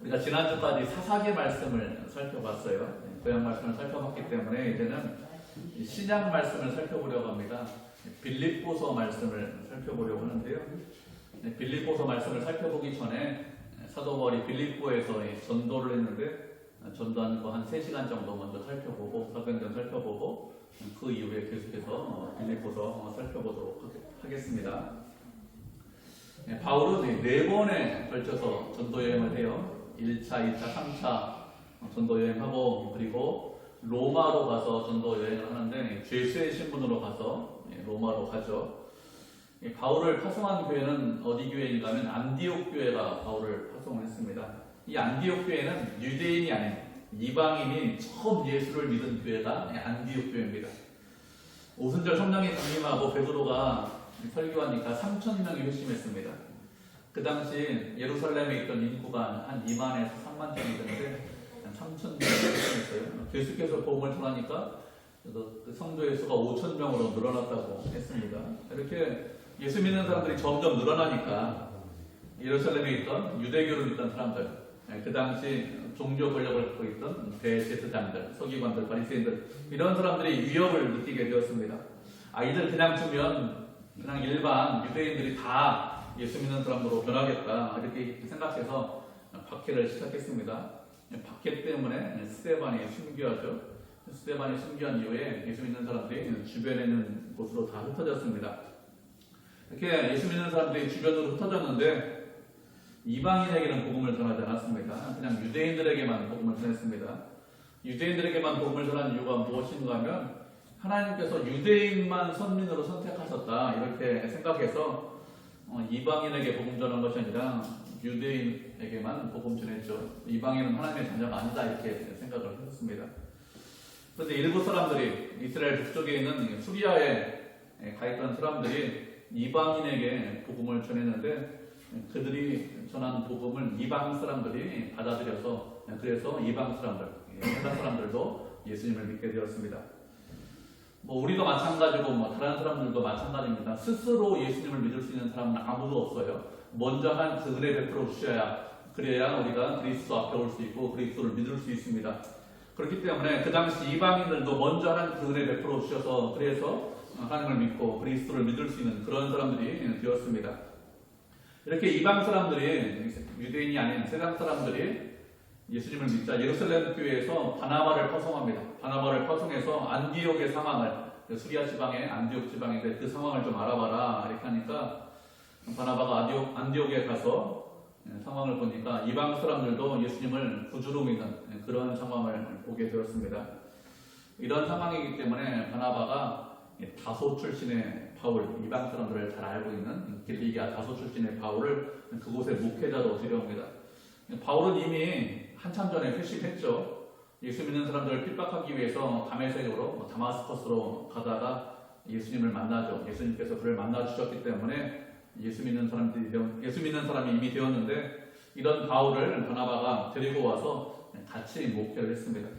우리가 지난주까지 사사기 말씀을 살펴봤어요. 구약 말씀을 살펴봤기 때문에 이제는 신약 말씀을 살펴보려고 합니다. 빌립보서 말씀을 살펴보려고 하는데요. 빌립보서 말씀을 살펴보기 전에 사도 바울이 빌립보에서 전도를 했는데 전도하는 거 한 3시간 정도 먼저 살펴보고 사도행전 살펴보고 그 이후에 계속해서 빌립보서 살펴보도록 하겠습니다. 바울은 4번에 걸쳐서 전도 여행을 해요. 1차, 2차, 3차 전도 여행하고 그리고 로마로 가서 전도 여행을 하는데 죄수의 신분으로 가서 로마로 가죠. 바울을 파송한 교회는 어디 교회인가 하면 안디옥 교회가 바울을 파송했습니다. 이 안디옥 교회는 유대인이 아닌 이방인이 처음 예수를 믿은 교회가 안디옥 교회입니다. 오순절 성령이 강림하고 베드로가 설교하니까 3,000명이 회심했습니다. 그 당시 예루살렘에 있던 인구가 한 2만에서 3만 정도였는데 3,000명이 회심했어요. 계속해서 복음을 전하니까 그 성도의 수가 5,000명으로 늘어났다고 했습니다. 이렇게 예수 믿는 사람들이 점점 늘어나니까 예루살렘에 있던 유대교를 믿던 사람들, 그 당시 종교 권력을 갖고 있던 대제사장들, 서기관들, 바리새인들 이런 사람들이 위협을 느끼게 되었습니다. 이들 그냥 주면 그냥 일반 유대인들이 다 예수 믿는 사람으로 변하겠다 이렇게 생각해서 박해를 시작했습니다. 박해 때문에 스데반이 순교하죠. 스데반이 순교한 이후에 예수 믿는 사람들이 주변에 있는 곳으로 다 흩어졌습니다. 이렇게 예수 믿는 사람들이 주변으로 흩어졌는데 이방인에게는 복음을 전하지 않았습니다. 그냥 유대인들에게만 복음을 전했습니다. 유대인들에게만 복음을 전한 이유가 무엇인가 하면 하나님께서 유대인만 선민으로 선택하셨다 이렇게 생각해서 이방인에게 복음 전한 것이 아니라 유대인에게만 복음 전했죠. 이방인은 하나님의 자녀가 아니다 이렇게 생각을 했습니다. 그런데 일부 사람들이 이스라엘 북쪽에 있는 수리아에 가 있던 사람들이 이방인에게 복음을 전했는데 그들이 전한 복음을 이방 사람들이 받아들여서 그래서 이방 사람들, 해당 사람들도 예수님을 믿게 되었습니다. 우리도 마찬가지고 다른 사람들도 마찬가지입니다. 스스로 예수님을 믿을 수 있는 사람은 아무도 없어요. 먼저 한 그 은혜 베풀어 주셔야 그래야 우리가 그리스도 앞에 올 수 있고 그리스도를 믿을 수 있습니다. 그렇기 때문에 그 당시 이방인들도 먼저 한 그 은혜 베풀어 주셔서 그래서 하나님을 믿고 그리스도를 믿을 수 있는 그런 사람들이 되었습니다. 이렇게 이방 사람들이 유대인이 아닌 세상 사람들이 예수님을 믿자 예루살렘 교회에서 바나바를 파송합니다. 바나바를 파송해서 안디옥의 상황을 수리아 지방의 안디옥 지방인데 그 상황을 좀 알아봐라 이렇게 하니까 바나바가 안디옥에 가서 상황을 보니까 이방 사람들도 예수님을 구주로 믿는 그런 상황을 보게 되었습니다. 이런 상황이기 때문에 바나바가 다소 출신의 바울, 이방 사람들을 잘 알고 있는 길리기아 다소 출신의 바울을 그곳에 목회자로 데려옵니다. 바울은 이미 한참 전에 회심했죠. 예수 믿는 사람들을 핍박하기 위해서 다메섹으로 다마스커스로 가다가 예수님을 만나죠. 예수님께서 그를 만나 주셨기 때문에 예수 믿는 사람이 이미 되었는데 이런 바울을 바나바가 데리고 와서 같이 목회를 했습니다.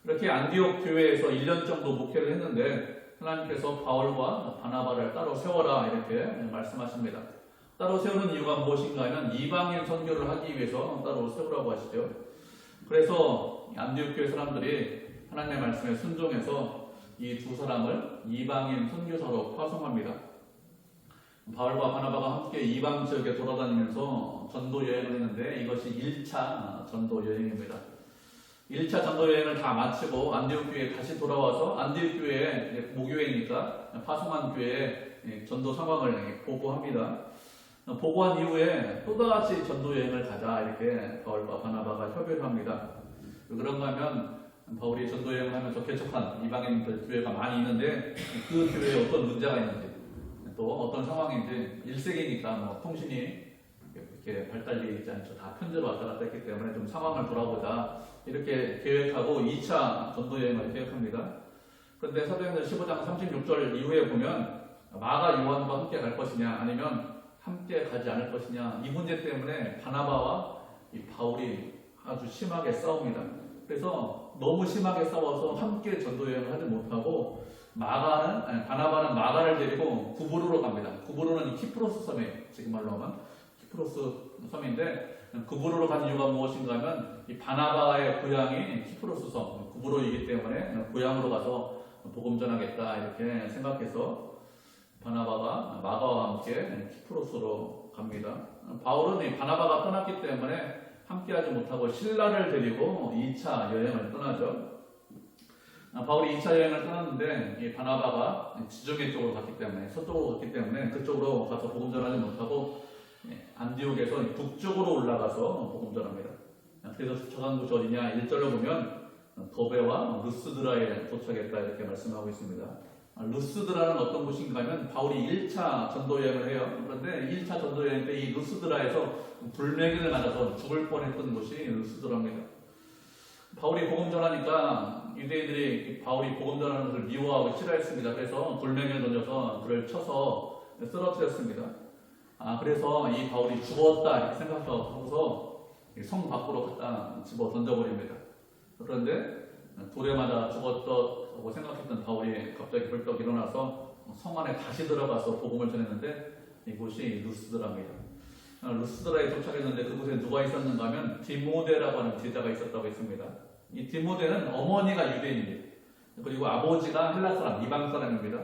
이렇게 안디옥 교회에서 1년 정도 목회를 했는데 하나님께서 바울과 바나바를 따로 세워라 이렇게 말씀하십니다. 따로 세우는 이유가 무엇인가 하면 이방인 선교를 하기 위해서 따로 세우라고 하시죠. 그래서 안디옥 교회 사람들이 하나님의 말씀에 순종해서 이 두 사람을 이방인 선교사로 파송합니다. 바울과 바나바가 함께 이방 지역에 돌아다니면서 전도 여행을 했는데 이것이 1차 전도 여행입니다. 1차 전도 여행을 다 마치고 안디옥 교회에 다시 돌아와서 안디옥 교회에 모교회니까 파송한 교회에 전도 상황을 보고합니다. 보고한 이후에 또다시 전도 여행을 가자 이렇게 바울과 바나바가 협의를 합니다. 그런가 하면 바울이 전도 여행을 하면서 개척한 이방인들 교회가 많이 있는데 그 교회에 어떤 문제가 있는지 또 어떤 상황인지 1세기니까 통신이 이렇게 발달되어 있지 않죠. 다 편지로 왔다 갔다 했기 때문에 좀 상황을 돌아보자 이렇게 계획하고 2차 전도 여행을 계획합니다. 그런데 사도행전 15장 36절 이후에 보면 마가 요한과 함께 갈 것이냐 아니면 함께 가지 않을 것이냐 이 문제 때문에 바나바와 이 바울이 아주 심하게 싸웁니다. 그래서 너무 심하게 싸워서 함께 전도 여행을 하지 못하고 바나바는 마가를 데리고 구브로로 갑니다. 구브로는 키프로스 섬이에요. 지금 말로 하면 키프로스 섬인데 구브로로 간 이유가 무엇인가 하면 이 바나바의 고향이 키프로스 섬, 구브로이기 때문에 고향으로 가서 복음 전하겠다 이렇게 생각해서 바나바가 마가와 함께 키프로스로 갑니다. 바울은 이 바나바가 떠났기 때문에 함께하지 못하고 신라를 데리고 2차 여행을 떠나죠. 바울이 2차 여행을 떠났는데 이 바나바가 지중해 쪽으로 갔기 때문에 서쪽으로 갔기 때문에 그쪽으로 가서 복음 전하지 못하고 안디옥에서 북쪽으로 올라가서 복음 전합니다. 그래서 도착한 곳이 어디냐 1절로 보면 더베와 루스드라에 도착했다 이렇게 말씀하고 있습니다. 루스드라는 어떤 곳인가 하면 바울이 1차 전도 여행을 해요. 그런데 1차 전도 여행 때 이 루스드라에서 불매기를 맞아서 죽을 뻔했던 곳이 루스드라입니다. 바울이 복음 전하니까 유대인들이 바울이 복음 전하는 것을 미워하고 싫어했습니다. 그래서 돌멩이를 던져서 그를 쳐서 쓰러뜨렸습니다. 그래서 이 바울이 죽었다 이렇게 생각하고서 성 밖으로 갖다 집어 던져버립니다. 그런데 돌에 맞아 죽었다고 생각했던 바울이 갑자기 벌떡 일어나서 성 안에 다시 들어가서 복음을 전했는데 이곳이 루스드라입니다. 루스드라에 도착했는데 그곳에 누가 있었는가 하면 디모데라고 하는 제자가 있었다고 했습니다. 이 디모데는 어머니가 유대인입니다. 그리고 아버지가 헬라 사람, 이방 사람입니다.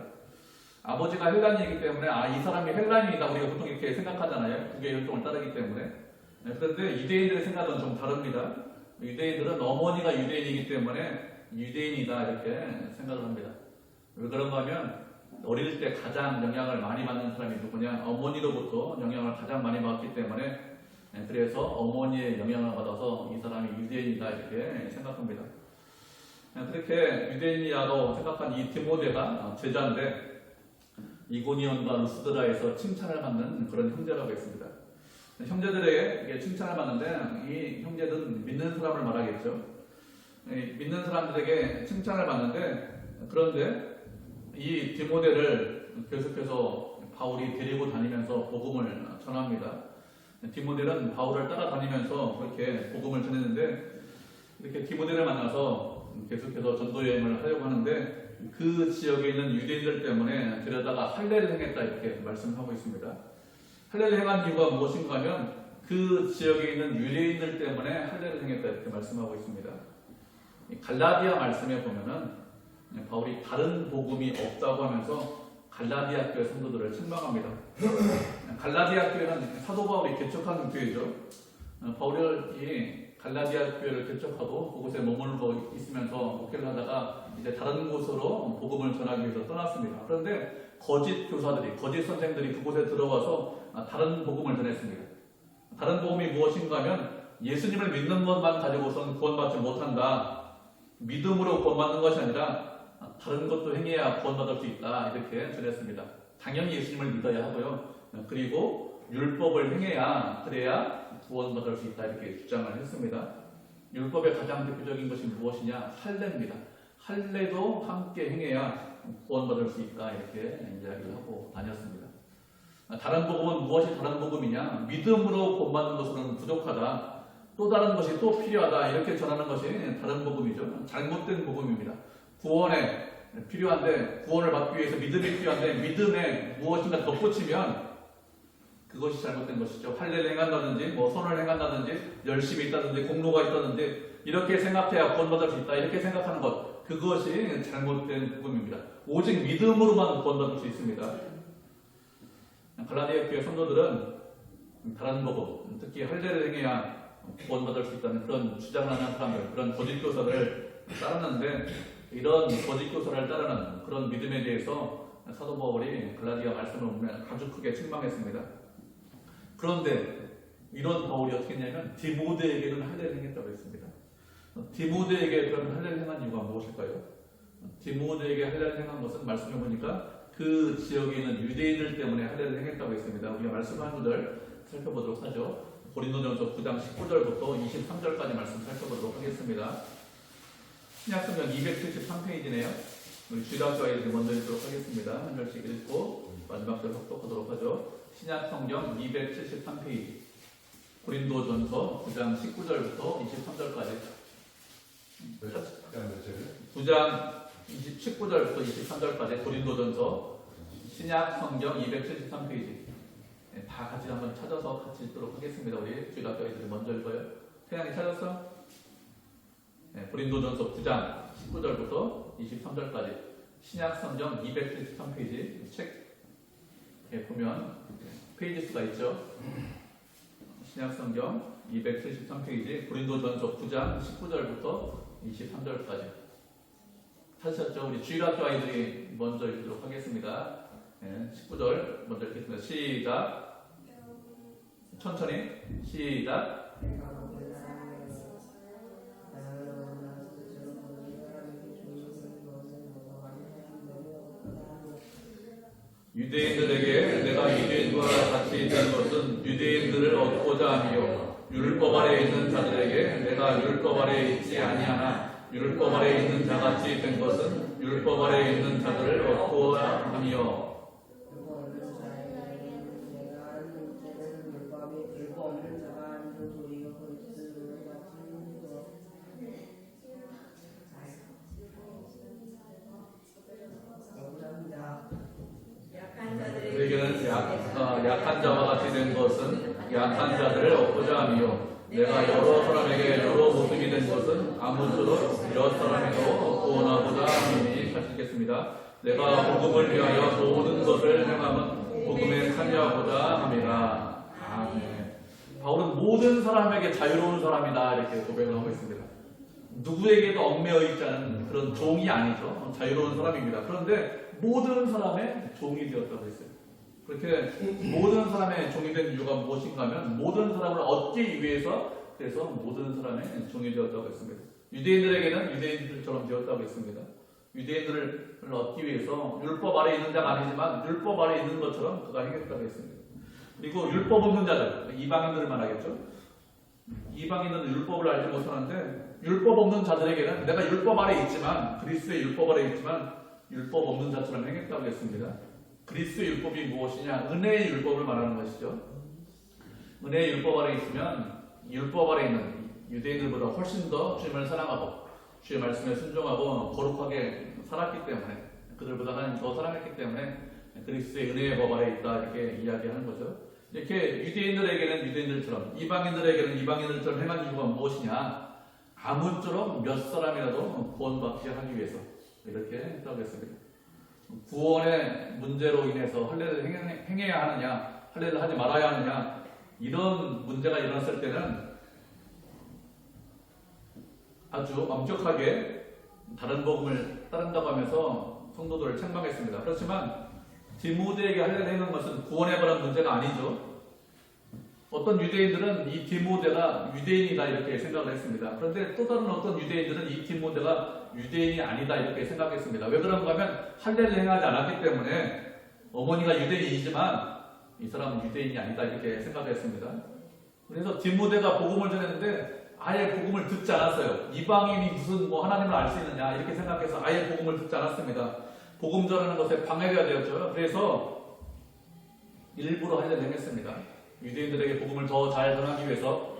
아버지가 헬란이기 때문에 이 사람이 헬란이다 우리가 보통 이렇게 생각하잖아요. 국의 혈통을 따르기 때문에. 그런데 유대인들의 생각은 좀 다릅니다. 유대인들은 어머니가 유대인이기 때문에 유대인이다 이렇게 생각을 합니다. 왜 그런가 하면 어릴 때 가장 영향을 많이 받는 사람이 누구냐? 어머니로부터 영향을 가장 많이 받기 때문에 그래서 어머니의 영향을 받아서 이 사람이 유대인이다 이렇게 생각합니다. 그렇게 유대인이라고 생각한 이 디모데가 제자인데 이고니온과 루스드라에서 칭찬을 받는 그런 형제라고 했습니다. 형제들에게 칭찬을 받는데 이 형제들은 믿는 사람을 말하겠죠. 믿는 사람들에게 칭찬을 받는데 그런데 이 디모데를 계속해서 바울이 데리고 다니면서 복음을 전합니다. 디모데는 바울을 따라다니면서 그렇게 복음을 전했는데 이렇게 디모데를 만나서 계속해서 전도 여행을 하려고 하는데 그 지역에 있는 유대인들 때문에 데려다가 할례를 행했다 이렇게 말씀하고 있습니다. 할례를 행한 이유가 무엇인가 하면 그 지역에 있는 유대인들 때문에 할례를 행했다 이렇게 말씀하고 있습니다. 갈라디아 말씀에 보면은 바울이 다른 복음이 없다고 하면서 갈라디아 교회 성도들을 책망합니다. 갈라디아 교회는 사도 바울이 개척한 교회죠. 바울이 갈라디아 교회를 개척하고 그곳에 머물고 있으면서 목회를 하다가 이제 다른 곳으로 복음을 전하기 위해서 떠났습니다. 그런데 거짓 교사들이, 거짓 선생들이 그곳에 들어와서 다른 복음을 전했습니다. 다른 복음이 무엇인가 하면 예수님을 믿는 것만 가지고서는 구원받지 못한다. 믿음으로 구원받는 것이 아니라 다른 것도 행해야 구원받을 수 있다 이렇게 전했습니다. 당연히 예수님을 믿어야 하고요. 그리고 율법을 행해야 그래야 구원받을 수 있다 이렇게 주장을 했습니다. 율법의 가장 대표적인 것이 무엇이냐? 할례입니다. 할례도 함께 행해야 구원받을 수 있다 이렇게 이야기를 하고 다녔습니다. 다른 복음은 무엇이 다른 복음이냐? 믿음으로 구원받는 것은 부족하다. 또 다른 것이 또 필요하다 이렇게 전하는 것이 다른 복음이죠. 잘못된 복음입니다. 구원에 필요한데 구원을 받기 위해서 믿음이 필요한데 믿음에 무엇인가 덧붙이면 그것이 잘못된 것이죠. 할례를 행한다든지 뭐 선을 행한다든지 열심히 있다든지 공로가 있다든지 이렇게 생각해야 구원받을 수 있다 이렇게 생각하는 것 그것이 잘못된 복음입니다. 오직 믿음으로만 구원받을 수 있습니다. 갈라디아 교회 성도들은 다른 복음 특히 할례를 행해야 구원받을 수 있다는 그런 주장을 하는 사람들 그런 거짓 교사를 따르는데 이런 거짓 교사를 따르는 그런 믿음에 대해서 사도 바울이 갈라디아 말씀을 보면 아주 크게 책망했습니다. 그런데 이런 바울이 어떻게 했냐면 디모데에게는 할례를 행했다고 했습니다. 디모데에게 그런 할례를 행한 이유가 무엇일까요? 디모데에게 할례를 행한 것은 말씀해 보니까 그 지역에 있는 유대인들 때문에 할례를 행했다고 했습니다. 우리가 말씀한 것을 살펴보도록 하죠. 고린도전서 9장 19절부터 23절까지 말씀 살펴보도록 하겠습니다. 신약성경 273페이지네요. 우리 주일학교에 먼저 읽도록 하겠습니다. 한 절씩 읽고 마지막 절 속독하도록 하죠. 신약성경 273페이지 고린도전서 9장 19절부터 23절까지 9장 19절부터 23절까지 고린도전서 신약성경 273페이지 다 같이 한번 찾아서 같이 읽도록 하겠습니다. 우리 주일학교 아이들이 먼저 읽어요. 태양이 찾았어? 고린도전서 9장 19절부터 23절까지 신약 성경 273페이지 책에 보면 페이지 수가 있죠. 신약 성경 273페이지 고린도전서 9장 19절부터 23절까지 찾으셨죠? 우리 주일학교 아이들이 먼저 읽도록 하겠습니다. 19절 먼저 읽겠습니다. 시작. 천천히 시작. 유대인들에게 내가 유대인과 같이 된 것은 유대인들을 얻고자 함이요 율법 아래 있는 자들에게 내가 율법 아래 있지 아니하나 율법 아래 있는 자같이 된 것은 율법 아래 있는 자들을 얻고자 함이요. 그에게는 약한 자와 같이 된 것은 약한 자들을 얻고자 함이요 내가 여러 사람에게 여러 모습이 된 것은 아무쪼록 몇 사람에도 구원하고자 함이니. 다시 읽겠습니다. 내가 복음을 위하여 모든 것을 행함은 복음에 참여하고자 함이라. 아멘. 바울은 모든 사람에게 자유로운 사람이다 이렇게 고백을 하고 있습니다. 누구에게도 얽매여 있지 않은 그런 종이 아니죠. 자유로운 사람입니다. 그런데 모든 사람의 종이 되었다고 했어요. 그렇게 모든 사람의 종이 된 이유가 무엇인가 하면 모든 사람을 얻기 위해서 그래서 모든 사람의 종이 되었다고 했습니다. 유대인들에게는 유대인들처럼 되었다고 했습니다. 유대인들을 얻기 위해서 율법 아래 있는 자가 아니지만 율법 아래 있는 것처럼 그가 행했다고 했습니다. 그리고 율법 없는 자들, 이방인들을 말하겠죠. 이방인들은 율법을 알지 못하는데 율법 없는 자들에게는 내가 율법 아래 있지만 그리스도의 율법 아래 있지만 율법 없는 자처럼 행했다고 했습니다. 그리스도의 율법이 무엇이냐? 은혜의 율법을 말하는 것이죠. 은혜의 율법 아래 있으면 율법 아래 있는 유대인들보다 훨씬 더 주님을 사랑하고 주의 말씀에 순종하고 거룩하게 살았기 때문에 그들보다 하나님 더 사랑했기 때문에 그리스도의 은혜의 법 아래 있다 이렇게 이야기하는 거죠. 이렇게 유대인들에게는 유대인들처럼 이방인들에게는 이방인들처럼 행한 이유가 무엇이냐? 아무쪼록 몇 사람이라도 구원받게 하기 위해서 이렇게 했다고 했습니다. 구원의 문제로 인해서 할례를 행해야 하느냐, 할례를 하지 말아야 하느냐 이런 문제가 일어났을 때는 아주 엄격하게 다른 복음을 따른다고 하면서 성도들을 책망했습니다. 그렇지만 디모데에게 할례를 행한 것은 구원에 관한 문제가 아니죠. 어떤 유대인들은 이 디모데가 유대인이다 이렇게 생각을 했습니다. 그런데 또 다른 어떤 유대인들은 이 디모데가 유대인이 아니다 이렇게 생각했습니다. 왜 그런가 하면 할례를 행하지 않았기 때문에 어머니가 유대인이지만 이 사람은 유대인이 아니다 이렇게 생각했습니다. 그래서 디모데가 복음을 전했는데 아예 복음을 듣지 않았어요. 이방인이 무슨 하나님을 알 수 있느냐 이렇게 생각해서 아예 복음을 듣지 않았습니다. 복음 전하는 것에 방해가 되었죠. 그래서 일부러 할례를 행했습니다. 유대인들에게 복음을 더 잘 전하기 위해서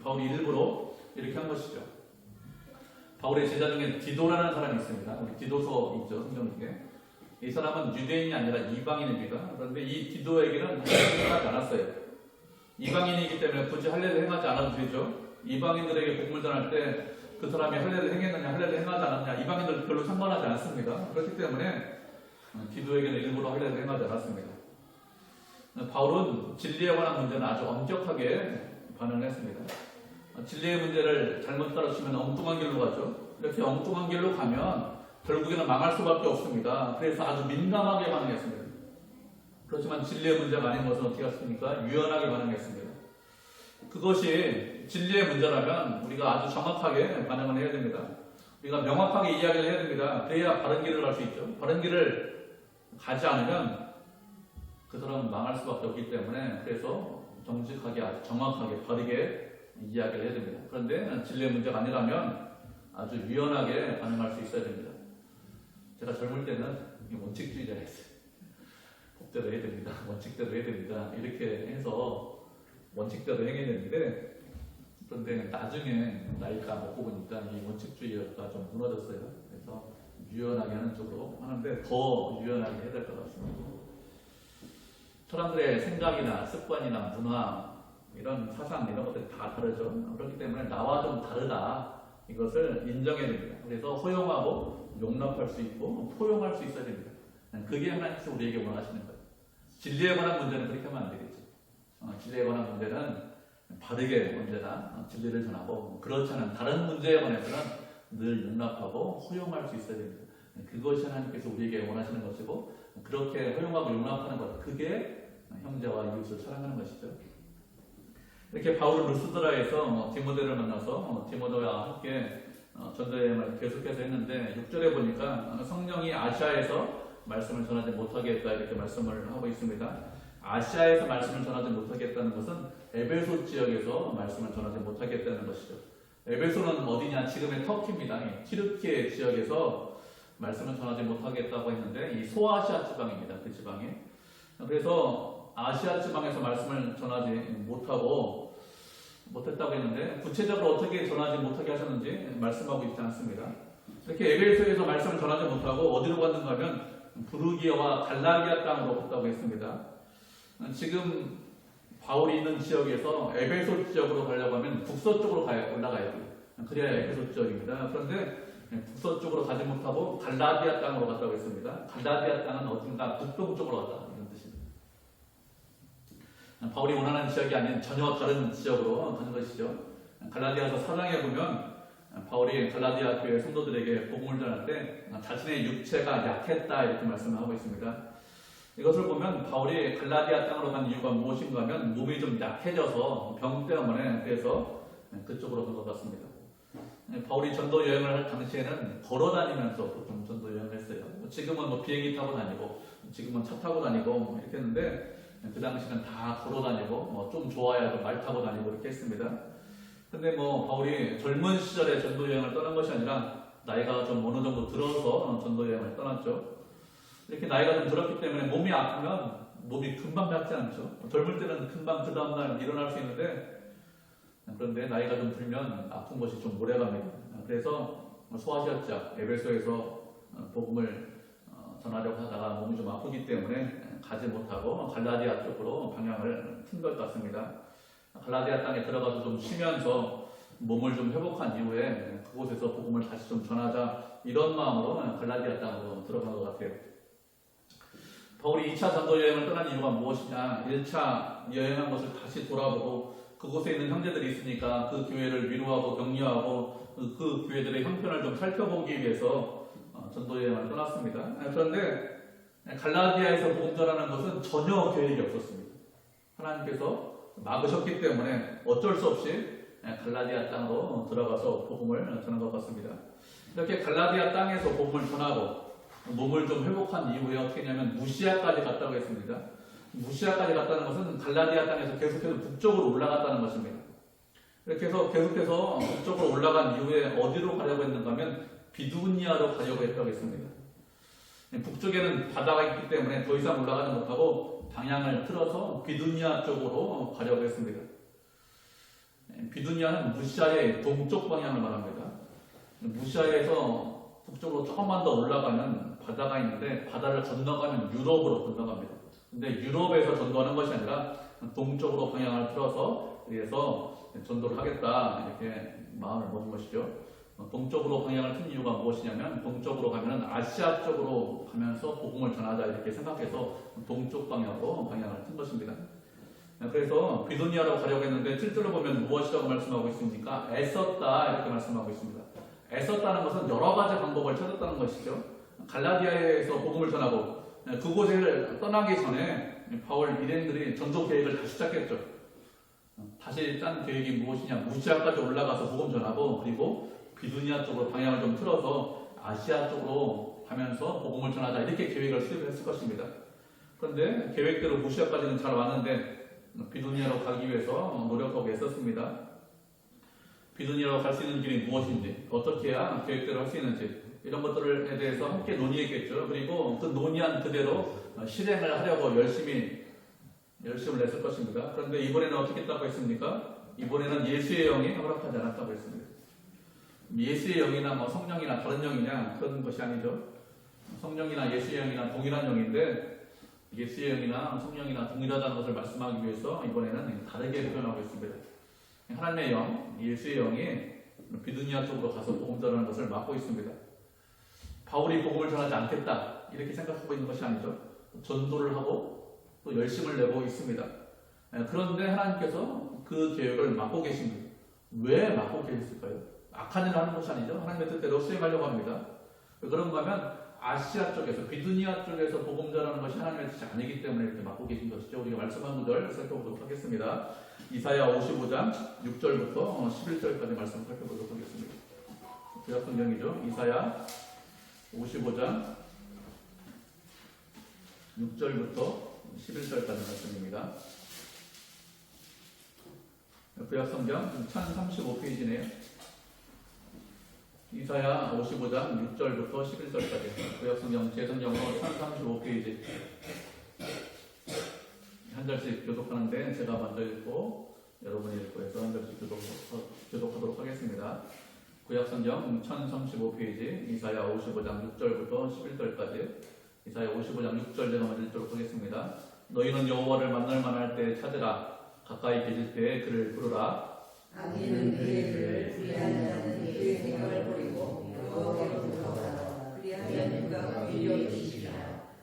바울이 일부러 이렇게 한 것이죠. 바울의 제자 중에 디도라는 사람이 있습니다. 우리 디도서 있죠, 성경 중에. 이 사람은 유대인이 아니라 이방인입니다. 그런데 이 디도에게는 할례를 행하지 않았어요. 이방인이기 때문에 굳이 할례를 행하지 않아도 되죠. 이방인들에게 복음을 전할 때 그 사람이 할례를 행했느냐, 할례를 행하지 않았느냐, 이방인들 별로 상관하지 않습니다. 그렇기 때문에 디도에게는 일부러 할례를 행하지 않았습니다. 바울은 진리에 관한 문제는 아주 엄격하게 반응했습니다. 진리의 문제를 잘못 따르시면 엉뚱한 길로 가죠. 이렇게 엉뚱한 길로 가면 결국에는 망할 수밖에 없습니다. 그래서 아주 민감하게 반응했습니다. 그렇지만 진리의 문제가 아닌 것은 어떻게 했습니까? 유연하게 반응했습니다. 그것이 진리의 문제라면 우리가 아주 정확하게 반응을 해야 됩니다. 우리가 명확하게 이야기를 해야 됩니다. 그래야 바른 길을 갈 수 있죠. 바른 길을 가지 않으면 그 사람은 망할 수밖에 없기 때문에 그래서 정직하게 아주 정확하게 바르게 이야기를 해야 됩니다. 그런데 진리의 문제가 아니라면 아주 유연하게 반응할 수 있어야 됩니다. 제가 젊을 때는 원칙주의자였어요. 법대로 해야 됩니다. 원칙대로 해야 됩니다. 이렇게 해서 원칙대로 행했는데 그런데 나중에 나이가 먹고 보니까 이 원칙주의가 좀 무너졌어요. 그래서 유연하게 하는 쪽으로 하는데 더 유연하게 해야 될 것 같습니다. 사람들의 생각이나 습관이나 문화, 이런 사상, 이런 것들이 다 다르죠. 그렇기 때문에 나와 좀 다르다. 이것을 인정해야 됩니다. 그래서 허용하고 용납할 수 있고 포용할 수 있어야 됩니다. 그게 하나님께서 우리에게 원하시는 거예요. 진리에 관한 문제는 그렇게 하면 안 되겠죠. 진리에 관한 문제는 바르게 언제나 진리를 전하고, 그렇지 않은 다른 문제에 관해서는 늘 용납하고 허용할 수 있어야 됩니다. 그것이 하나님께서 우리에게 원하시는 것이고, 그렇게 허용하고 용납하는 것, 그게 형제와 이웃을 사랑하는 것이죠. 이렇게 바울은 루스드라에서 디모데를 만나서 디모데와 함께 전도여행을 계속해서 했는데, 6절에 보니까 성령이 아시아에서 말씀을 전하지 못하겠다 이렇게 말씀을 하고 있습니다. 아시아에서 말씀을 전하지 못하겠다는 것은 에베소 지역에서 말씀을 전하지 못하겠다는 것이죠. 에베소는 어디냐? 지금의 터키입니다. 튀르키예 지역에서 말씀을 전하지 못하겠다고 했는데, 이 소아시아 지방입니다. 그 지방에. 그래서 아시아 지방에서 말씀을 전하지 못했다고 했는데, 구체적으로 어떻게 전하지 못하게 하셨는지 말씀하고 있지 않습니다. 이렇게 에베소에서 말씀을 전하지 못하고 어디로 갔는가 하면 부르기아와 갈라디아 땅으로 갔다고 했습니다. 지금 바울이 있는 지역에서 에베소 지역으로 가려고 하면 북서쪽으로 올라가야 돼요. 그래야 에베소 지역입니다. 그런데 북서쪽으로 가지 못하고 갈라디아 땅으로 갔다고 했습니다. 갈라디아 땅은 어딘가 북동쪽으로 갔다, 이런 뜻입니다. 바울이 원하는 지역이 아닌 전혀 다른 지역으로 가는 것이죠. 갈라디아서 4장에 보면 바울이 갈라디아 교회 성도들에게 복음을 전할 때 자신의 육체가 약했다 이렇게 말씀을 하고 있습니다. 이것을 보면 바울이 갈라디아 땅으로 간 이유가 무엇인가 하면 몸이 좀 약해져서 병 때문에, 그래서 그쪽으로 간 것 같습니다. 바울이 전도 여행을 할 당시에는 걸어 다니면서 보통 전도 여행을 했어요. 지금은 비행기 타고 다니고, 지금은 차 타고 다니고 이렇게 했는데, 그 당시는 다 걸어 다니고, 좀 좋아야 말 타고 다니고 이렇게 했습니다. 근데 바울이 젊은 시절에 전도 여행을 떠난 것이 아니라 나이가 좀 어느 정도 들어서 전도 여행을 떠났죠. 이렇게 나이가 좀 들었기 때문에 몸이 아프면 몸이 금방 낫지 않죠. 젊을 때는 금방 그 다음날 일어날 수 있는데, 그런데 나이가 좀 들면 아픈 것이 좀 오래갑니다. 그래서 소아시아 지역 에베소에서 복음을 전하려고 하다가 몸이 좀 아프기 때문에 가지 못하고 갈라디아 쪽으로 방향을 튼 것 같습니다. 갈라디아 땅에 들어가서 좀 쉬면서 몸을 좀 회복한 이후에 그곳에서 복음을 다시 좀 전하자, 이런 마음으로 갈라디아 땅으로 들어간 것 같아요. 바울이 2차 전도 여행을 떠난 이유가 무엇이냐? 1차 여행한 것을 다시 돌아보고, 그곳에 있는 형제들이 있으니까 그 교회를 위로하고 격려하고 그 교회들의 형편을 좀 살펴보기 위해서 전도 여행을 떠났습니다. 그런데 갈라디아에서 복음 전하는 것은 전혀 계획이 없었습니다. 하나님께서 막으셨기 때문에 어쩔 수 없이 갈라디아 땅으로 들어가서 복음을 전한 것 같습니다. 이렇게 갈라디아 땅에서 복음을 전하고 몸을 좀 회복한 이후에 어떻게 했냐면 무시아까지 갔다고 했습니다. 무시아까지 갔다는 것은 갈라디아 땅에서 계속해서 북쪽으로 올라갔다는 것입니다. 이렇게 해서 계속해서 북쪽으로 올라간 이후에 어디로 가려고 했는가 하면 비두니아로 가려고 했다고 했습니다. 북쪽에는 바다가 있기 때문에 더 이상 올라가지 못하고 방향을 틀어서 비두니아 쪽으로 가려고 했습니다. 비두니아는 무시아의 동쪽 방향을 말합니다. 무시아에서 북쪽으로 조금만 더 올라가면 바다가 있는데, 바다를 건너가면 유럽으로 건너갑니다. 근데 유럽에서 전도하는 것이 아니라 동쪽으로 방향을 틀어서 그래서 전도를 하겠다 이렇게 마음을 먹은 것이죠. 동쪽으로 방향을 튼 이유가 무엇이냐면, 동쪽으로 가면 아시아 쪽으로 가면서 복음을 전하자 이렇게 생각해서 동쪽 방향으로 방향을 튼 것입니다. 그래서 비두니아로 가려고 했는데 7절로 보면 무엇이라고 말씀하고 있습니까? 애썼다 이렇게 말씀하고 있습니다. 애썼다는 것은 여러 가지 방법을 찾았다는 것이죠. 갈라디아에서 복음을 전하고 그곳을 떠나기 전에 바울 일행들이 전도 계획을 다시 시작했죠. 다시 짠 계획이 무엇이냐? 무시아까지 올라가서 복음 전하고, 그리고 비두니아 쪽으로 방향을 좀 틀어서 아시아 쪽으로 가면서 복음을 전하자 이렇게 계획을 수립했을 것입니다. 그런데 계획대로 무시아까지는 잘 왔는데 비두니아로 가기 위해서 노력하고 애썼습니다. 비두니아로 갈 수 있는 길이 무엇인지, 어떻게 해야 계획대로 할 수 있는지, 이런 것들에 대해서 함께 논의했겠죠. 그리고 그 논의한 그대로 실행을 하려고 열심을 냈을 것입니다. 그런데 이번에는 어떻게 했다고 했습니까? 이번에는 예수의 영이 허락하지 않았다고 했습니다. 예수의 영이나 성령이나 다른 영이냐, 그런 것이 아니죠. 성령이나 예수의 영이나 동일한 영인데, 예수의 영이나 성령이나 동일하다는 것을 말씀하기 위해서 이번에는 다르게 표현하고 있습니다. 하나님의 영, 예수의 영이 비두니아 쪽으로 가서 복음 전하는 것을 막고 있습니다. 바울이 복음을 전하지 않겠다 이렇게 생각하고 있는 것이 아니죠. 전도를 하고 또 열심을 내고 있습니다. 그런데 하나님께서 그 계획을 막고 계십니다. 왜 막고 계셨을까요? 악한 일을 하는 것이 아니죠. 하나님의 뜻대로 수행하려고 합니다. 왜 그런가 하면 아시아 쪽에서 비두니아 쪽에서 복음 전하는 것이 하나님의 뜻이 아니기 때문에 이렇게 막고 계신 것이죠. 우리가 말씀한 구절 살펴보도록 하겠습니다. 이사야 55장 6절부터 11절까지 말씀 살펴보도록 하겠습니다. 구약 성경이죠. 이사야 55장 6절부터 11절까지 말씀입니다. 구약 성경 1035페이지네요. 이사야 55장 6절부터 11절까지 구약 성경 제 성경으로 1035페이지 한 절씩 교독하는데 제가 먼저 읽고 여러분이 읽고 해서 한 절씩 교독하도록 하겠습니다. 구약 성경 1035페이지 이사야 55장 6절부터 11절까지 이사야 55장 6절 제가 먼저 읽도록 하겠습니다. 너희는 여호와를 만날 만할 때 찾으라. 가까이 계실 때에 그를 부르라. 악인은 그의 길을 불의하는 자는 그의 생각을 버리고 여호와께로 돌아오라. 그리하면 그가 오히려 이시리라.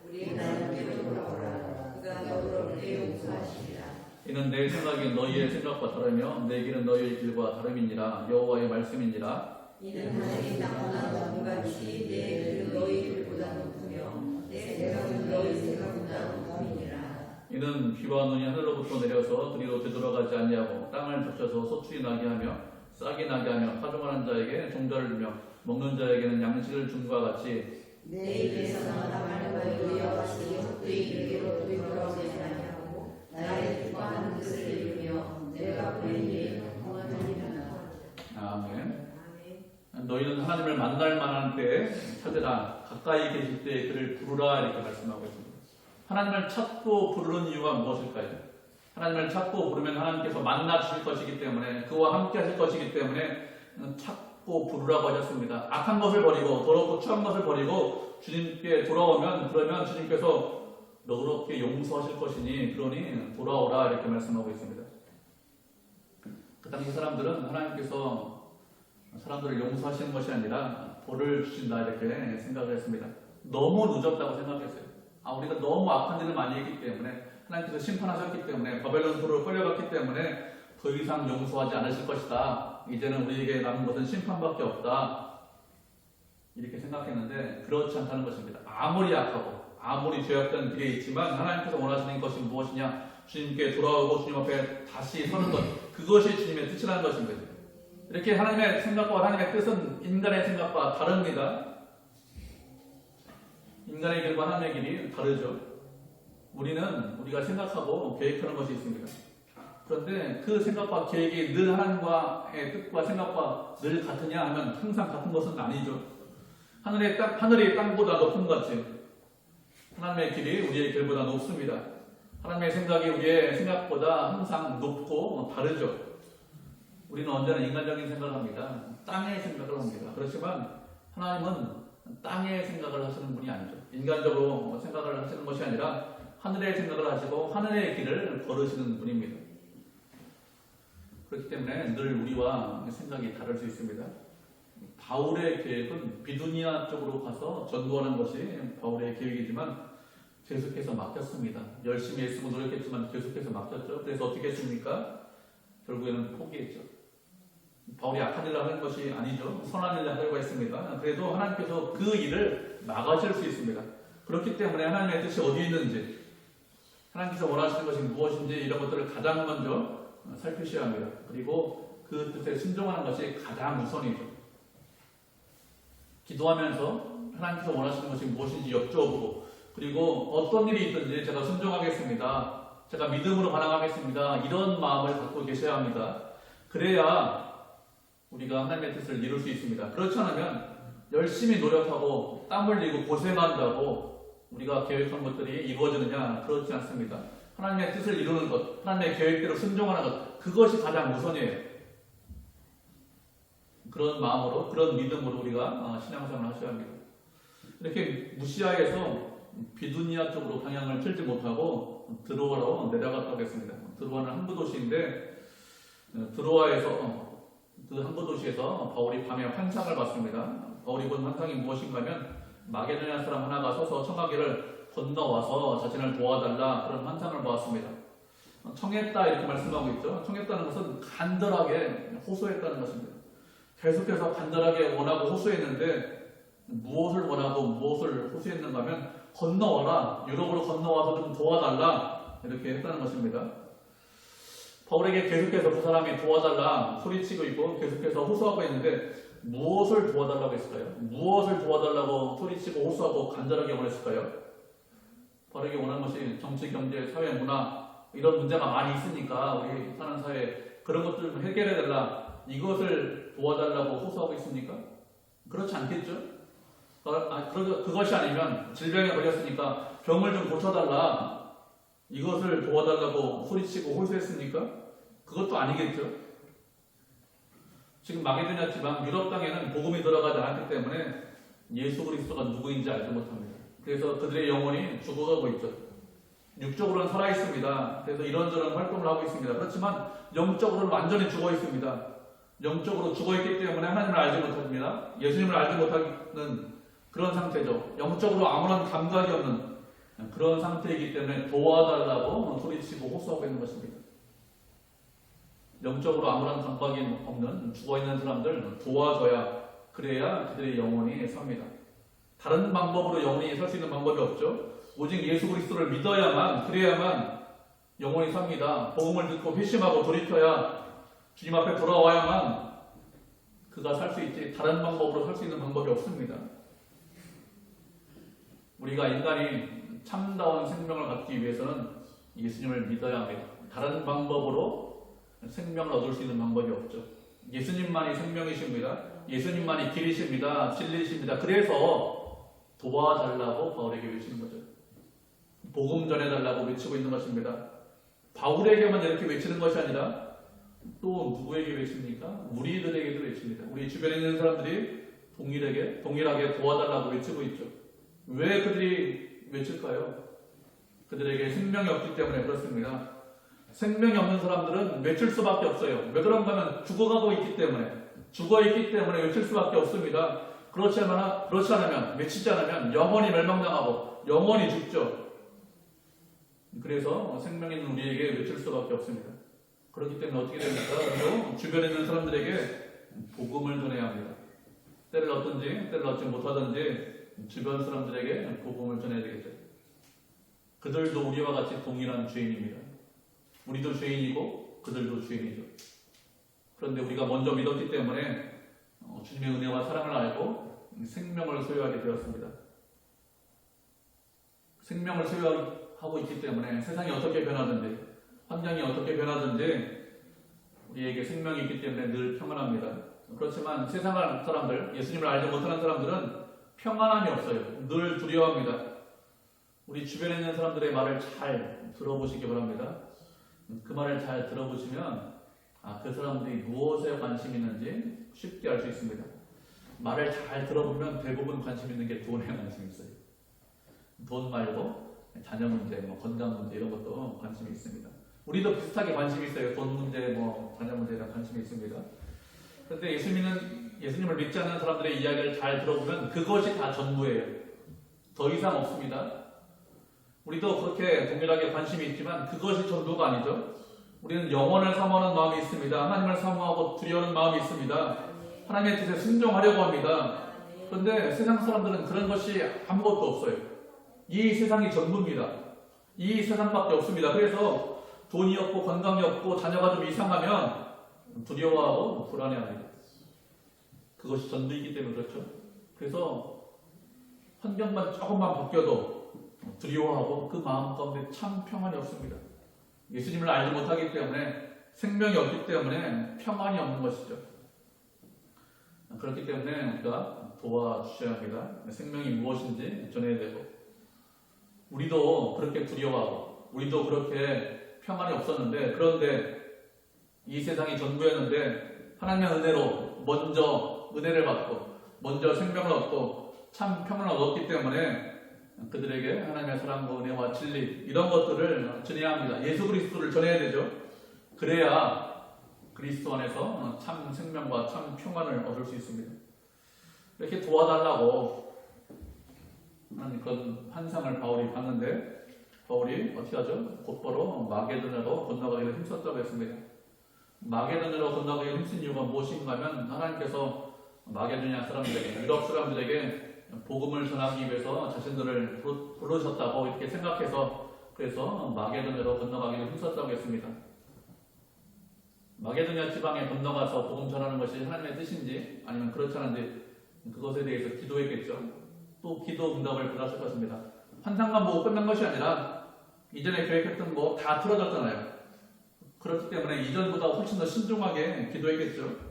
우리 하나님께로 돌아오라. 그가 너로 우리를 용서하시리라. 이는 내 생각이 너희의 생각과 다르며 내 길은 너희의 길과 다름이니라. 여호와의 말씀이니라. 이는 하늘이 땅보다 높은 같이 내 길은 너희 길보다 높으며 내 생각은 너희 생각보다 높음이니라. 이는 비와 눈이 하늘로부터 내려서 그리로 되돌아가지 아니하고 땅을 적셔서 소출이 나게 하며 싹이 나게 하며 파종하는 자에게 종자를 주며 먹는 자에게는 양식을 줌과 같이 내 입에서 나가는 말도 이와 같이 헛되이 내게로 되돌아오지 아니하고 나의 기뻐하는 뜻을 이루며 내가 보낸 일이 공헌하리라. 아멘. 너희는 하나님을 만날 만한 때에 찾으라. 가까이 계실 때에 그를 부르라 이렇게 말씀하고 있습니다. 하나님을 찾고 부르는 이유가 무엇일까요? 하나님을 찾고 부르면 하나님께서 만나 주실 것이기 때문에 그와 함께 하실 것이기 때문에 찾고 부르라고 하셨습니다. 악한 것을 버리고 더럽고 추한 것을 버리고 주님께 돌아오면 그러면 주님께서 너그럽게 용서하실 것이니 그러니 돌아오라 이렇게 말씀하고 있습니다. 그 당시 사람들은 하나님께서 사람들을 용서하시는 것이 아니라 벌을 주신다 이렇게 생각을 했습니다. 너무 늦었다고 생각했어요. 우리가 너무 악한 일을 많이 했기 때문에 하나님께서 심판하셨기 때문에 바벨론 도로 끌려갔기 때문에 더 이상 용서하지 않으실 것이다. 이제는 우리에게 남은 것은 심판밖에 없다. 이렇게 생각했는데 그렇지 않다는 것입니다. 아무리 악하고 아무리 죄악된 길에 있지만 하나님께서 원하시는 것이 무엇이냐? 주님께 돌아오고 주님 앞에 다시 서는 것. 그것이 주님의 뜻이라는 것입니다. 이렇게 하나님의 생각과 하나님의 뜻은 인간의 생각과 다릅니다. 인간의 길과 하나님의 길이 다르죠. 우리가 생각하고 계획하는 것이 있습니다. 그런데 그 생각과 계획이 늘 하나님과의 뜻과 생각과 늘 같으냐 하면 항상 같은 것은 아니죠. 하늘이 땅보다 높은 것 같이 하나님의 길이 우리의 길보다 높습니다. 하나님의 생각이 우리의 생각보다 항상 높고 다르죠. 우리는 언제나 인간적인 생각을 합니다. 땅의 생각을 합니다. 그렇지만 하나님은 땅의 생각을 하시는 분이 아니죠. 인간적으로 생각을 하시는 것이 아니라 하늘의 생각을 하시고 하늘의 길을 걸으시는 분입니다. 그렇기 때문에 늘 우리와 생각이 다를 수 있습니다. 바울의 계획은 비두니아 쪽으로 가서 전도하는 것이 바울의 계획이지만 계속해서 막혔습니다. 열심히 애쓰고 노력했지만 계속해서 막혔죠. 그래서 어떻게 했습니까? 결국에는 포기했죠. 바울이 악한 일을 하는 것이 아니죠. 선한 일을 하려고 했습니다. 그래도 하나님께서 그 일을 막으실 수 있습니다. 그렇기 때문에 하나님의 뜻이 어디 있는지, 하나님께서 원하시는 것이 무엇인지 이런 것들을 가장 먼저 살피셔야 합니다. 그리고 그 뜻에 순종하는 것이 가장 우선이죠. 기도하면서 하나님께서 원하시는 것이 무엇인지 여쭤보고, 그리고 어떤 일이 있든지 제가 순종하겠습니다. 제가 믿음으로 반응하겠습니다. 이런 마음을 갖고 계셔야 합니다. 그래야 우리가 하나님의 뜻을 이룰 수 있습니다. 그렇지 않으면 열심히 노력하고 땀 흘리고 고생한다고 우리가 계획한 것들이 이루어지느냐? 그렇지 않습니다. 하나님의 뜻을 이루는 것, 하나님의 계획대로 순종하는 것, 그것이 가장 우선이에요. 그런 마음으로, 그런 믿음으로 우리가 신앙생활을 하셔야 합니다. 이렇게 무시하에서 비두니아 쪽으로 방향을 틀지 못하고 드로아로 내려갔다고 했습니다. 드로아는 항구 도시인데 드로아에서 그 항구 도시에서 바울이 밤에 환상을 봤습니다. 바울이 본 환상이 무엇인가 하면 마게도냐 사람 하나가 서서 청하기를 건너와서 자신을 도와달라 그런 환상을 보았습니다. 청했다 이렇게 말씀하고 있죠. 청했다는 것은 간절하게 호소했다는 것입니다. 계속해서 간절하게 원하고 호소했는데 무엇을 원하고 무엇을 호소했는가 하면 건너와라, 유럽으로 건너와서 좀 도와달라 이렇게 했다는 것입니다. 바울에게 계속해서 그 사람이 도와달라 소리치고 있고 계속해서 호소하고 있는데 무엇을 도와달라고 했을까요? 무엇을 도와달라고 소리치고 호소하고 간절하게 원했을까요? 바울에게 원하는 것이 정치, 경제, 사회, 문화 이런 문제가 많이 있으니까 우리 사는 사회에 그런 것들 좀 해결해달라 이것을 도와달라고 호소하고 있습니까? 그렇지 않겠죠? 그것이 아니면 질병에 걸렸으니까 병을 좀 고쳐달라 이것을 도와달라고 소리치고 호소했습니까? 그것도 아니겠죠? 지금 마게도냐 지방 유럽 땅에는 복음이 들어가지 않았기 때문에 예수 그리스도가 누구인지 알지 못합니다. 그래서 그들의 영혼이 죽어가고 있죠. 육적으로는 살아있습니다. 그래서 이런저런 활동을 하고 있습니다. 그렇지만 영적으로는 완전히 죽어 있습니다. 영적으로 죽어 있기 때문에 하나님을 알지 못합니다. 예수님을 알지 못하는 그런 상태죠. 영적으로 아무런 감각이 없는 그런 상태이기 때문에 도와달라고 소리치고 호소하고 있는 것입니다. 영적으로 아무런 감각이 없는 죽어있는 사람들 도와줘야 그래야 그들의 영혼이 삽니다. 다른 방법으로 영혼이 설 수 있는 방법이 없죠. 오직 예수 그리스도를 믿어야만 그래야만 영혼이 삽니다. 복음을 듣고 회심하고 돌이켜야 주님 앞에 돌아와야만 그가 살 수 있지 다른 방법으로 살 수 있는 방법이 없습니다. 우리가 인간이 참다운 생명을 갖기 위해서는 예수님을 믿어야 합니다. 다른 방법으로 생명을 얻을 수 있는 방법이 없죠. 예수님만이 생명이십니다. 예수님만이 길이십니다. 진리이십니다. 그래서 도와달라고 바울에게 외치는 거죠. 복음 전해달라고 외치고 있는 것입니다. 바울에게만 이렇게 외치는 것이 아니라 또 누구에게 외칩니까? 우리들에게도 외칩니다. 우리 주변에 있는 사람들이 동일하게 도와달라고 외치고 있죠. 왜 그들이 외칠까요? 그들에게 생명이 없기 때문에 그렇습니다. 생명이 없는 사람들은 외칠 수밖에 없어요. 왜 그런가 하면 죽어가고 있기 때문에 외칠 수밖에 없습니다. 그렇지 않으면 외치지 않으면 영원히 멸망당하고 영원히 죽죠. 그래서 생명 있는 우리에게 외칠 수밖에 없습니다. 그렇기 때문에 어떻게 됩니까? 우리도 주변에 있는 사람들에게 복음을 전해야 합니다. 때를 얻든지 때를 얻지 못하든지 주변 사람들에게 복음을 전해야 되겠죠. 그들도 우리와 같이 동일한 죄인입니다. 우리도 죄인이고 그들도 죄인이죠. 그런데 우리가 먼저 믿었기 때문에 주님의 은혜와 사랑을 알고 생명을 소유하게 되었습니다. 생명을 소유하고 있기 때문에 세상이 어떻게 변하든지 환경이 어떻게 변하든지 우리에게 생명이 있기 때문에 늘 평안합니다. 그렇지만 세상 사람들, 예수님을 알지 못하는 사람들은 평안함이 없어요. 늘 두려워합니다. 우리 주변에 있는 사람들의 말을 잘 들어보시기 바랍니다. 그 말을 잘 들어보시면 그 사람들이 무엇에 관심 있는지 쉽게 알 수 있습니다. 말을 잘 들어보면 대부분 관심 있는 게 돈에 관심이 있어요. 돈 말고 자녀 문제, 건강 문제 이런 것도 관심이 있습니다. 우리도 비슷하게 관심이 있어요. 돈 문제, 자녀 문제에 대한 관심이 있습니다. 그런데 예수님을 믿지 않는 사람들의 이야기를 잘 들어보면 그것이 다 전부예요. 더 이상 없습니다. 우리도 그렇게 동일하게 관심이 있지만 그것이 전부가 아니죠. 우리는 영혼을 사모하는 마음이 있습니다. 하나님을 사모하고 두려워하는 마음이 있습니다. 하나님의 뜻에 순종하려고 합니다. 그런데 세상 사람들은 그런 것이 아무것도 없어요. 이 세상이 전부입니다. 이 세상밖에 없습니다. 그래서 돈이 없고 건강이 없고 자녀가 좀 이상하면 두려워하고 불안해합니다. 그것이 전부이기 때문에 그렇죠. 그래서 환경만 조금만 바뀌어도 두려워하고 그 마음 가운데 참 평안이 없습니다. 예수님을 알지 못하기 때문에 생명이 없기 때문에 평안이 없는 것이죠. 그렇기 때문에 우리가 도와주셔야 합니다. 생명이 무엇인지 전해야 되고 우리도 그렇게 두려워하고 우리도 그렇게 평안이 없었는데 그런데 이 세상이 전부였는데 하나님의 은혜로 먼저 은혜를 받고 먼저 생명을 얻고 참 평안을 얻었기 때문에 그들에게 하나님의 사랑과 은혜와 진리 이런 것들을 전해야 합니다. 예수 그리스도를 전해야 되죠. 그래야 그리스도 안에서 참 생명과 참 평안을 얻을 수 있습니다. 이렇게 도와달라고 하는 그런 환상을 바울이 봤는데 바울이 어떻게 하죠? 곧바로 마게도냐로 건너가기를 힘썼다고 했습니다. 마게도냐로 건너가기를 힘쓴 이유가 무엇인가 하면 하나님께서 마게도냐 사람들에게 유럽 사람들에게 복음을 전하기 위해서 자신들을 부르셨다고 이렇게 생각해서 그래서 마게도냐로 건너가기를 힘썼다고 했습니다. 마게도냐 지방에 건너가서 복음 전하는 것이 하나님의 뜻인지 아니면 그렇지 않은지 그것에 대해서 기도했겠죠. 또 기도 응답을 받았을 것입니다. 환상만 보고 끝난 것이 아니라 이전에 계획했던 거 다 틀어졌잖아요. 그렇기 때문에 이전보다 훨씬 더 신중하게 기도했겠죠.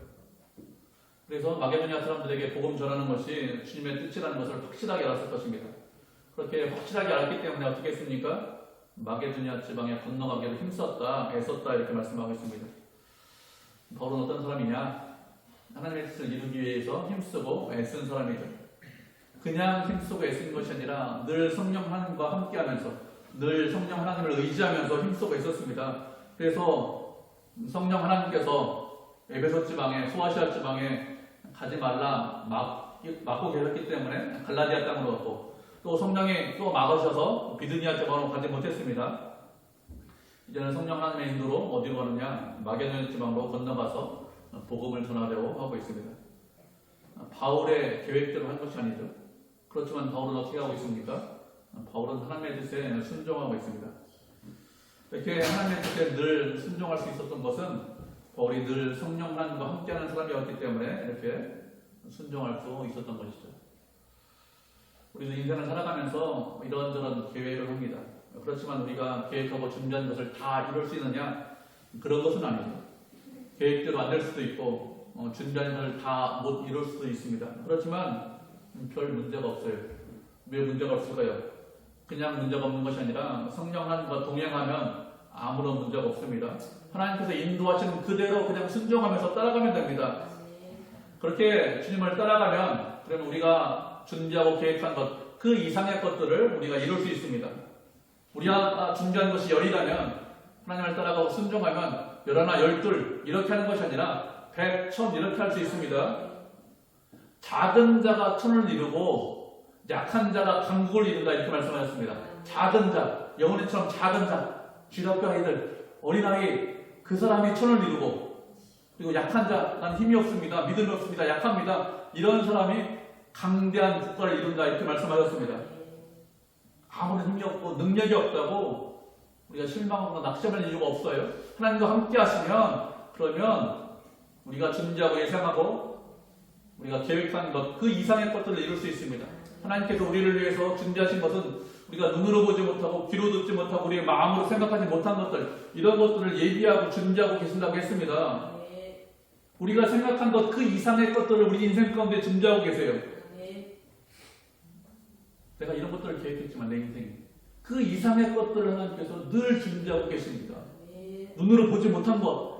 그래서 마게도냐 사람들에게 복음 전하는 것이 주님의 뜻이라는 것을 확실하게 알았을 것입니다. 그렇게 확실하게 알았기 때문에 어떻게 했습니까? 마게도냐 지방에 건너가기를 힘썼다, 애썼다 이렇게 말씀하고 있습니다. 바울은 어떤 사람이냐? 하나님의 뜻을 이루기 위해서 힘쓰고 애쓴 사람이죠. 그냥 힘쓰고 애쓴 것이 아니라 늘 성령 하나님과 함께하면서 늘 성령 하나님을 의지하면서 힘쓰고 애썼습니다. 그래서 성령 하나님께서 에베소 지방에 소아시아 지방에 가지 말라 막고 계셨기 때문에 갈라디아 땅으로 갔고 또 성령이 또 막으셔서 비드니아 지방으로 가지 못했습니다. 이제는 성령 하나님의 인도로 어디로 가느냐? 마게도냐 지방으로 건너가서 복음을 전하려고 하고 있습니다. 바울의 계획대로 한 것이 아니죠. 그렇지만 바울은 어떻게 하고 있습니까? 바울은 하나님의 뜻에 순종하고 있습니다. 이렇게 하나님의 뜻에 늘 순종할 수 있었던 것은 바울이 늘 성령 하나님과 함께하는 사람이었기 때문에 이렇게 순종할 수 있었던 것이죠. 우리도 인생을 살아가면서 이런저런 계획을 합니다. 그렇지만 우리가 계획하고 준비한 것을 다 이룰 수 있느냐? 그런 것은 아니죠. 계획대로 안 될 수도 있고 준비한 것을 다 못 이룰 수도 있습니다. 그렇지만 별 문제가 없어요. 왜 문제가 없을까요? 그냥 문제가 없는 것이 아니라 성령 하나님과 동행하면 아무런 문제가 없습니다. 하나님께서 인도하시는 그대로 그냥 순종하면서 따라가면 됩니다. 그렇게 주님을 따라가면 그러면 우리가 준비하고 계획한 것 그 이상의 것들을 우리가 이룰 수 있습니다. 우리가 준비한 것이 10이라면 하나님을 따라가고 순종하면 11, 12 이렇게 하는 것이 아니라 100, 1000 이렇게 할 수 있습니다. 작은 자가 천을 이루고 약한 자가 강국을 이룬다 이렇게 말씀하셨습니다. 작은 자, 영혼이처럼 작은 자, 쥐락교 아이들, 어린아이 그 사람이 천을 이루고 그리고 약한 자, 난 힘이 없습니다. 믿음이 없습니다. 약합니다. 이런 사람이 강대한 국가를 이룬다 이렇게 말씀하셨습니다. 아무런 힘이 없고 능력이 없다고 우리가 실망하거나 낙심할 이유가 없어요. 하나님과 함께 하시면 그러면 우리가 준비하고 예상하고 우리가 계획한 것 그 이상의 것들을 이룰 수 있습니다. 하나님께서 우리를 위해서 준비하신 것은 우리가 눈으로 보지 못하고 귀로 듣지 못하고 우리의 마음으로 생각하지 못한 것들 이런 것들을 예비하고 준비하고 계신다고 했습니다. 우리가 생각한 것 그 이상의 것들을 우리 인생 가운데 준비하고 계세요. 내가 이런 것들을 계획했지만 내 인생에 그 이상의 것들을 하나님께서 늘 준비하고 계십니다. 눈으로 보지 못한 것,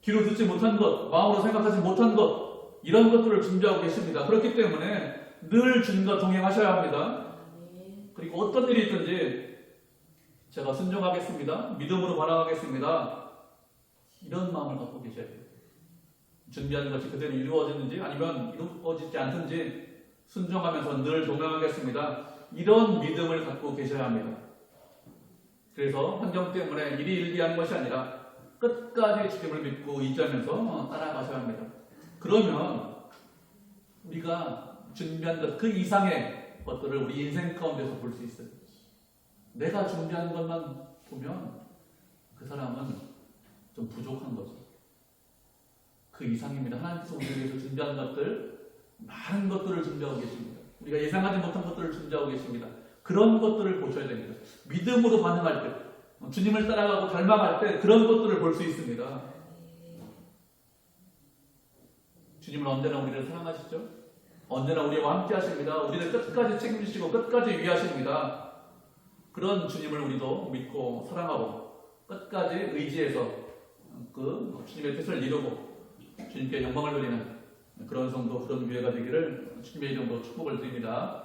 귀로 듣지 못한 것, 마음으로 생각하지 못한 것 이런 것들을 준비하고 계십니다. 그렇기 때문에 늘 주님과 동행하셔야 합니다. 그리고 어떤 일이 있든지 제가 순종하겠습니다. 믿음으로 반응하겠습니다. 이런 마음을 갖고 계셔야 돼요. 준비하는 것이 그대로 이루어지는지 아니면 이루어지지 않든지 순종하면서 늘 동행하겠습니다. 이런 믿음을 갖고 계셔야 합니다. 그래서 환경 때문에 일희일비하는 것이 아니라 끝까지 주님을 믿고 의지하면서 따라가셔야 합니다. 그러면 우리가 준비한 것 그 이상의 것들을 우리 인생 가운데서 볼 수 있어요. 내가 준비한 것만 보면 그 사람은 좀 부족한 거죠. 그 이상입니다. 하나님께서 우리를 위해서 준비한 것들 많은 것들을 준비하고 계십니다. 우리가 예상하지 못한 것들을 준비하고 계십니다. 그런 것들을 보셔야 됩니다. 믿음으로 반응할 때, 주님을 따라가고 닮아갈 때 그런 것들을 볼 수 있습니다. 주님은 언제나 우리를 사랑하시죠? 언제나 우리와 함께 하십니다. 우리를 끝까지 책임지시고 끝까지 위하십니다. 그런 주님을 우리도 믿고 사랑하고 끝까지 의지해서 그 주님의 뜻을 이루고 주님께 영광을 돌리는 그런 성도, 그런 교회가 되기를 주님의 이름으로 축복을 드립니다.